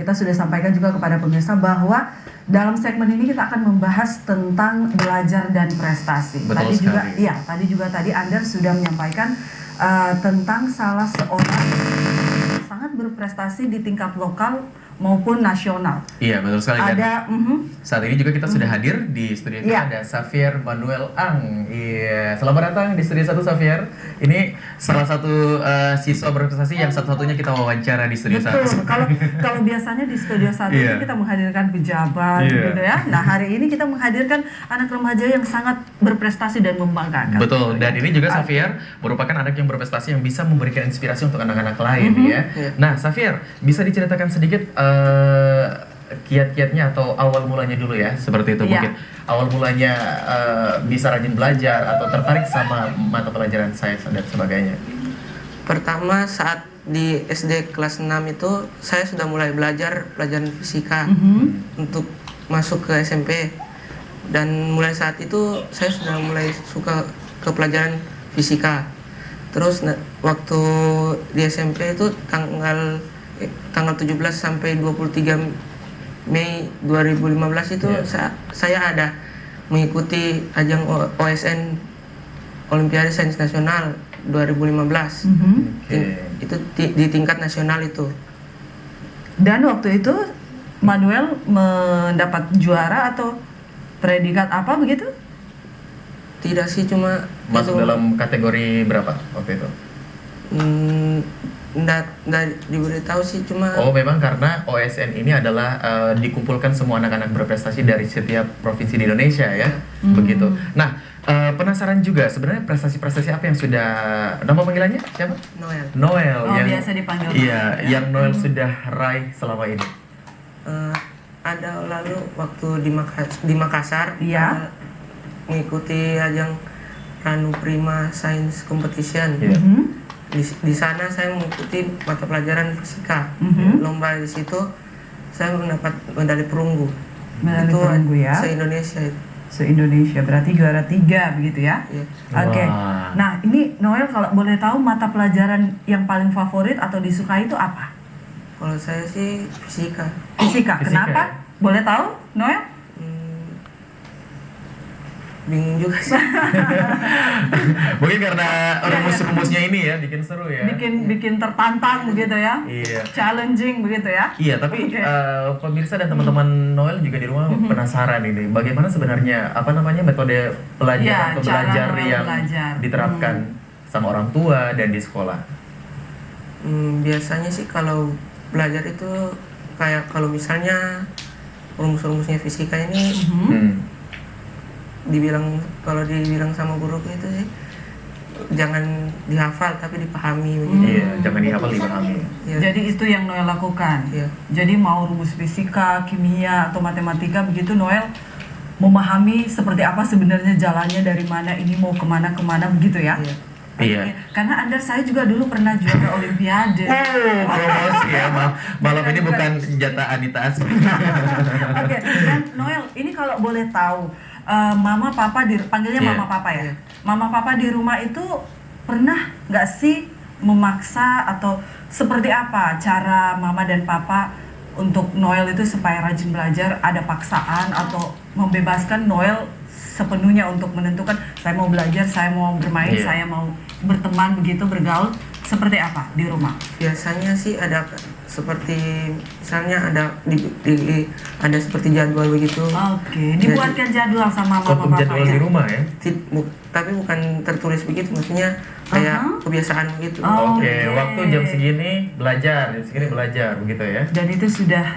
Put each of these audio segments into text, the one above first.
kita sudah sampaikan juga kepada pemirsa bahwa dalam segmen ini kita akan membahas tentang belajar dan prestasi. Betul Tadi juga Ander sudah menyampaikan tentang salah seorang yang sangat berprestasi di tingkat lokal maupun nasional. Iya, betul sekali. Ada saat ini juga kita sudah hadir di studio kita, ada Xavier Manuel Ang. Iya, selamat datang di studio 1 Xavier. Ini salah satu siswa berprestasi yang satu-satunya kita wawancara di studio 1. Betul. Kalau biasanya di studio 1 itu kita menghadirkan pejabat gitu ya. Nah, hari ini kita menghadirkan anak remaja yang sangat berprestasi dan membanggakan. Betul. Dan ini juga Xavier merupakan anak yang berprestasi yang bisa memberikan inspirasi untuk anak-anak lain ya. Nah, Xavier, bisa diceritakan sedikit kiat-kiatnya atau awal mulanya dulu ya, seperti itu mungkin awal mulanya bisa rajin belajar atau tertarik sama mata pelajaran sains dan sebagainya. Pertama saat di SD kelas 6 itu saya sudah mulai belajar pelajaran fisika untuk masuk ke SMP, dan mulai saat itu saya sudah mulai suka ke pelajaran fisika. Terus waktu di SMP itu tanggal 17 sampai 23 Mei 2015 itu saya ada mengikuti ajang OSN Olimpiade Sains Nasional 2015. Itu di tingkat nasional itu. Dan waktu itu Manuel mendapat juara atau predikat apa begitu? Tidak sih, cuma masuk dalam kategori berapa waktu itu? Nggak diberitahu sih, cuma memang karena OSN ini adalah dikumpulkan semua anak-anak berprestasi dari setiap provinsi di Indonesia ya, begitu. Nah, penasaran juga sebenarnya prestasi-prestasi apa yang sudah, nama panggilannya siapa? Noel yang biasa dipanggil yang Noel sudah raih selama ini. Ada lalu waktu di Makassar mengikuti ajang Ranu Prima Science Competition. Di sana saya mengikuti mata pelajaran fisika. Lomba di situ saya mendapat medali perunggu. Medali perunggu ya. Se-Indonesia berarti juara 3 begitu ya? Oke. Nah, ini Noel kalau boleh tahu mata pelajaran yang paling favorit atau disukai itu apa? Kalau saya sih fisika. Fisika. Kenapa? Boleh tahu, Noel? Bingung juga sih. Mungkin karena rumus-rumusnya ini ya bikin seru ya. Bikin tertantang begitu ya. Iya. Challenging begitu ya. Iya, tapi pemirsa dan teman-teman Noel juga di rumah penasaran ini. Bagaimana sebenarnya metode pelajaran atau belajar yang diterapkan sama orang tua dan di sekolah? Biasanya sih kalau belajar itu kayak kalau misalnya rumus-rumusnya fisika ini kalau dibilang sama guruku itu sih jangan dihafal tapi dipahami begitu. Iya, jangan dihafal, dipahami. Jadi itu yang Noel lakukan. Jadi mau rumus fisika, kimia atau matematika begitu, Noel memahami seperti apa sebenarnya jalannya, dari mana ini mau kemana begitu ya. Iya. Karena saya juga dulu pernah juara Olimpiade. Promosi ya, malam ini bukan jatah Anita Asmi. Oke, dan Noel, ini kalau boleh tahu, mama papa panggilnya mama papa ya. Mama papa di rumah itu pernah nggak sih memaksa atau seperti apa cara mama dan papa untuk Noel itu supaya rajin belajar? Ada paksaan atau membebaskan Noel sepenuhnya untuk menentukan saya mau belajar, saya mau bermain, saya mau berteman begitu, bergaul, seperti apa di rumah? Biasanya sih ada seperti misalnya ada ada seperti jadwal begitu. Dibuatkan jadwal sama mama papa jadwal di rumah ya. Tapi bukan tertulis begitu, maksudnya kayak kebiasaan begitu. Waktu jam segini belajar, jam segini belajar begitu ya. Dan itu sudah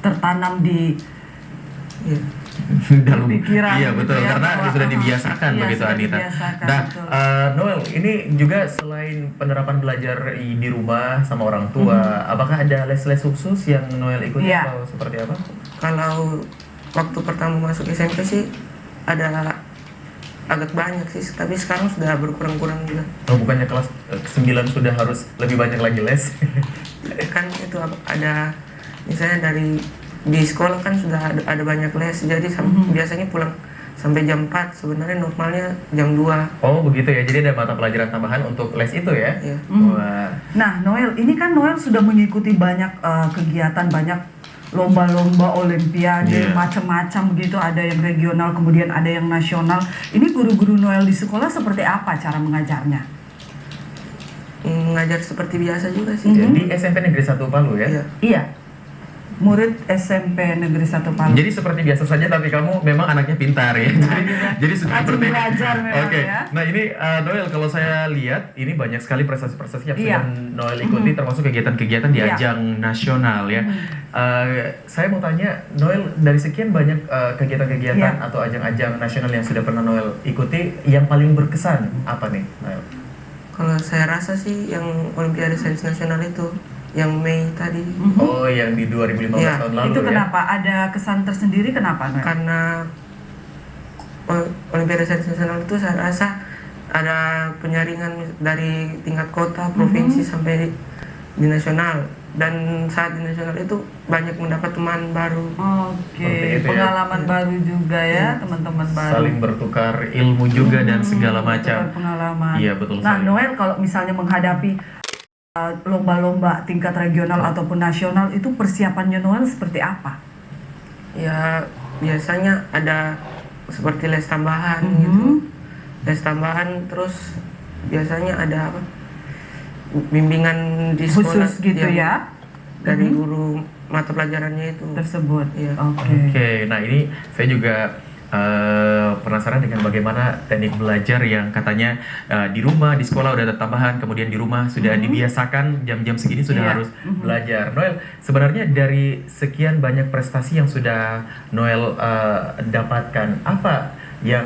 tertanam di dalam pikiran. Iya betul, karena sudah dibiasakan begitu Anita. Nah, Noel, ini juga selain penerapan belajar di rumah sama orang tua, apakah ada les-les khusus yang Noel ikuti atau seperti apa? Kalau waktu pertama masuk SMP sih ada agak banyak sih, tapi sekarang sudah berkurang-kurang juga. Bukannya kelas 9 sudah harus lebih banyak lagi les? Kan itu ada misalnya di sekolah kan sudah ada banyak les, jadi biasanya pulang sampai jam 4, sebenarnya normalnya jam 2. Oh begitu ya, jadi ada mata pelajaran tambahan untuk les itu ya? Iya. Wah. Nah, Noel, ini kan Noel sudah mengikuti banyak kegiatan, banyak lomba-lomba olimpiade, Iya. macam-macam begitu, ada yang regional, kemudian ada yang nasional. Ini guru-guru Noel di sekolah seperti apa cara mengajarnya? Ngajar seperti biasa juga sih. Di SMP Negeri 1 Palu ya? Iya. Iya, murid SMP Negeri 1 Palu. Jadi seperti biasa saja, tapi kamu memang anaknya pintar ya. Jadi sudah Rajin seperti belajar memang Oke. ya. Nah ini Noel, kalau saya lihat ini banyak sekali prestasi-prestasi yang Iya. sudah Noel ikuti, termasuk kegiatan-kegiatan di Iya. ajang nasional ya. Saya mau tanya Noel, dari sekian banyak kegiatan-kegiatan Iya. atau ajang-ajang nasional yang sudah pernah Noel ikuti, yang paling berkesan apa nih, Noel? Kalau saya rasa sih yang Olimpiade Sains Nasional itu, yang Mei tadi, Oh, yang di 2015 Iya. tahun lalu Itu ya? kenapa? Ada kesan tersendiri kenapa, Noel? karena Olimpiade Sains Nasional itu saya rasa ada penyaringan dari tingkat kota, provinsi sampai di nasional, dan saat di nasional itu banyak mendapat teman baru. Oke, Seperti itu ya. pengalaman baru juga ya, teman-teman baru. Saling bertukar ilmu juga dan segala macam. Tukar pengalaman. Iya, betul Nah, sekali. Noel kalau misalnya menghadapi lomba-lomba tingkat regional ataupun nasional, itu persiapannya Noel seperti apa? Ya biasanya ada seperti les tambahan gitu, les tambahan, terus biasanya ada apa, bimbingan di sekolah Khusus gitu yang ya, dari guru mata pelajarannya itu. tersebut. Iya. Oke. Oke, nah ini saya juga penasaran dengan bagaimana teknik belajar yang katanya di rumah, di sekolah udah ada tambahan, kemudian di rumah sudah dibiasakan jam-jam segini sudah Iya. harus belajar. Noel, sebenarnya dari sekian banyak prestasi yang sudah Noel dapatkan, apa yang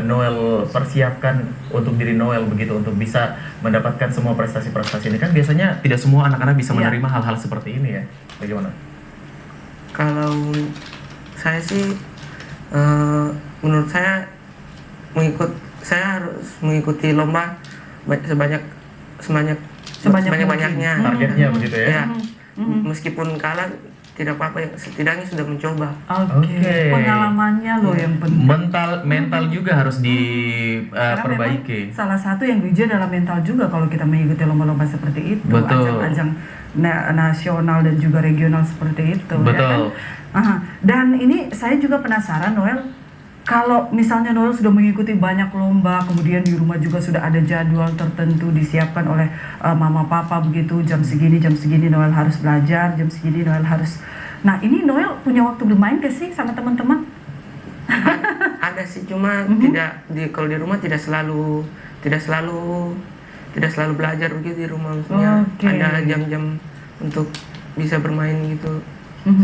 Noel persiapkan untuk diri Noel begitu untuk bisa mendapatkan semua prestasi-prestasi ini? Kan biasanya tidak semua anak-anak bisa Iya. menerima hal-hal seperti ini ya. Bagaimana? Kalau saya sih menurut saya harus mengikuti lomba sebanyak-banyaknya. Targetnya begitu ya? Ya, meskipun kalah tidak apa-apa, ya, setidaknya sudah mencoba. Oke. Oke. Pengalamannya loh yang penting. Mental juga harus Karena diperbaiki. memang salah satu yang diuji adalah mental juga kalau kita mengikuti lomba-lomba seperti itu, Betul. ajang-ajang nasional dan juga regional seperti itu. Ya kan? Betul. Aha. Dan ini saya juga penasaran, Noel, kalau misalnya Noel sudah mengikuti banyak lomba, kemudian di rumah juga sudah ada jadwal tertentu disiapkan oleh mama papa begitu, jam segini Noel harus belajar, jam segini Noel harus. Nah, ini Noel punya waktu bermain gak sih sama teman-teman? Ada sih, cuma kalau di rumah tidak selalu belajar begitu di rumah, maksudnya Oke. ada jam-jam untuk bisa bermain gitu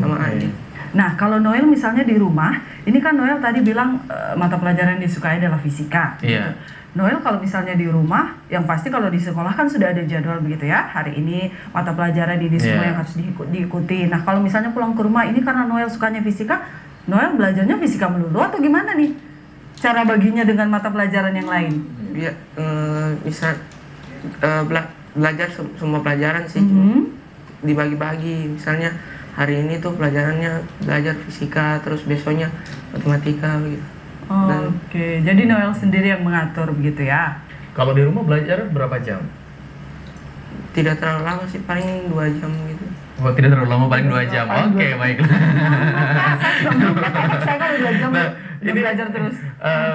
sama adik. Nah, kalau Noel misalnya di rumah, ini kan Noel tadi bilang mata pelajaran yang disukai adalah fisika. Iya. Noel kalau misalnya di rumah, yang pasti kalau di sekolah kan sudah ada jadwal begitu ya. Hari ini mata pelajaran ini semua Iya. yang harus diikuti. Nah, kalau misalnya pulang ke rumah, ini karena Noel sukanya fisika, Noel belajarnya fisika melulu atau gimana nih? Cara baginya dengan mata pelajaran yang lain? Dia bisa belajar semua pelajaran sih, dibagi-bagi. Misalnya hari ini tuh pelajarannya belajar fisika, terus besoknya matematika gitu. Oke, jadi Noel sendiri yang mengatur begitu ya? Kalau di rumah belajar berapa jam? Tidak terlalu lama sih, paling 2 jam gitu. Oh, tidak terlalu lama, paling 2 jam. Paling Oke, 2 jam. baiklah. Saya kan udah jam Nah, ini belajar terus.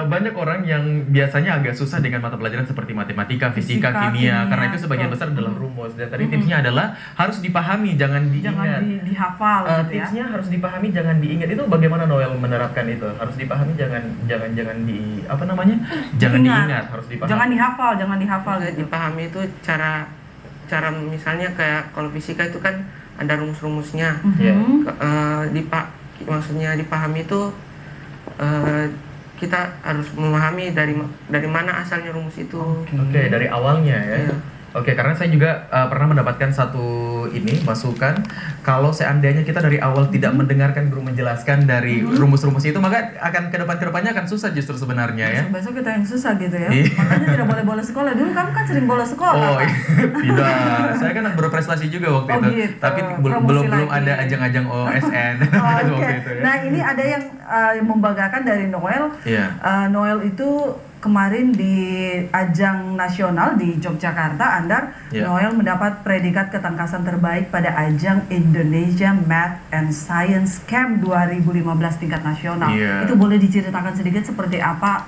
banyak orang yang biasanya agak susah dengan mata pelajaran seperti matematika, fisika, Fisika, kimia, kimia, karena itu sebagian betul. besar adalah rumus. Dan tadi tipsnya adalah harus dipahami, jangan diingat. Jangan dihafal gitu ya. Tipsnya harus dipahami, jangan diingat. Itu bagaimana Noel menerapkan itu? Harus dipahami, jangan apa namanya? Jangan diingat, harus dipahami. Jangan dihafal, jangan dihafal Kalau gitu. dipahami itu cara misalnya kayak kalau fisika itu kan ada rumus-rumusnya. Iya. Maksudnya dipahami itu kita harus memahami dari mana asalnya rumus itu. Oke, dari awalnya ya. Iya. Oke, karena saya juga pernah mendapatkan satu masukan kalau seandainya kita dari awal tidak mendengarkan guru menjelaskan dari rumus-rumus itu, maka akan kedepannya akan susah justru sebenarnya ya. Besok kita yang susah gitu ya. Iya. Makanya tidak boleh bolos sekolah. Dulu kamu kan sering bolos sekolah. Oh Pak. tidak, saya kan berprestasi juga waktu Oh, itu, gitu. tapi Promosi belum lagi. ada ajang-ajang OSN Oh, waktu oke. itu ya. Nah ini ada yang membanggakan dari Noel. Iya. Noel itu kemarin di ajang nasional di Yogyakarta, Andar, Iya. Noel mendapat predikat ketangkasan terbaik pada ajang Indonesia Math and Science Camp 2015 tingkat nasional. Iya. Itu boleh diceritakan sedikit seperti apa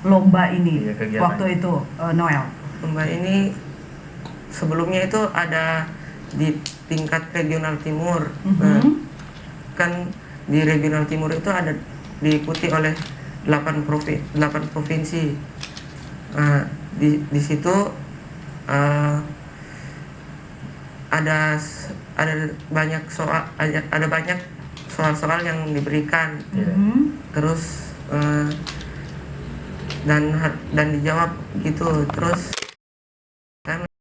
lomba ini Iya, kegiatannya. waktu itu, Noel? Lomba ini sebelumnya itu ada di tingkat regional timur. Nah, kan di regional timur itu ada diikuti oleh 8 provinsi. Nah, di situ ada banyak soal-soal yang diberikan. Iya. Terus dan dijawab gitu. Terus